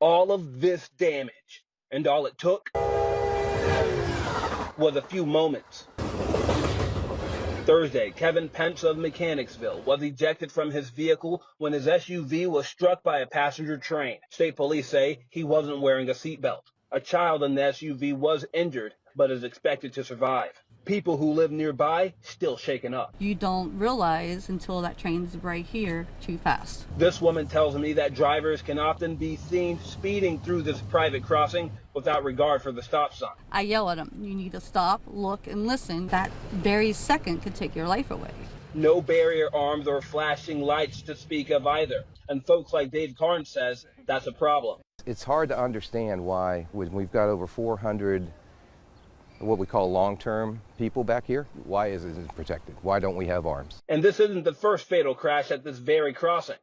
All of this damage, and all it took was a few moments. Thursday, Kevin Pence of Mechanicsville was ejected from his vehicle when his SUV was struck by a passenger train. State police say he wasn't wearing a seatbelt. A child in the SUV was injured, but is expected to survive. People who live nearby still shaken up. You don't realize until that train's right here too fast. This woman tells me that drivers can often be seen speeding through this private crossing without regard for the stop sign. I yell at them, you need to stop, look, and listen. That very second could take your life away. No barrier arms or flashing lights to speak of either. And folks like Dave Carnes says that's a problem. It's hard to understand why, when we've got over 400 what we call long-term people back here, why isn't it protected? Why don't we have arms? And this isn't the first fatal crash at this very crossing.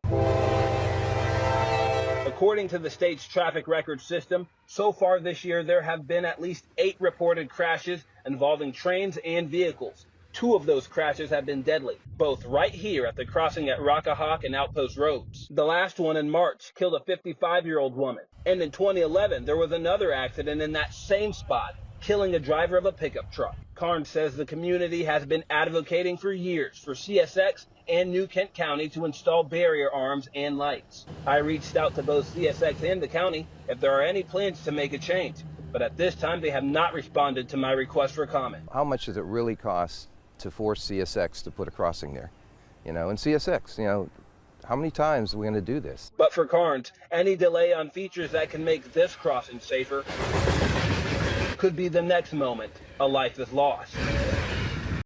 According to the state's traffic record system, so far this year there have been at least 8 reported crashes involving trains and vehicles. 2 of those crashes have been deadly, both right here at the crossing at Rockahawk and Outpost Roads. The last one in March killed a 55-year-old woman. And in 2011, there was another accident in that same spot, killing a driver of a pickup truck. Carnes says the community has been advocating for years for CSX and New Kent County to install barrier arms and lights. I reached out to both CSX and the county if there are any plans to make a change, but at this time they have not responded to my request for comment. How much does it really cost to force CSX to put a crossing there? And CSX, how many times are we going to do this? But for Carnes, any delay on features that can make this crossing safer could be the next moment a life is lost.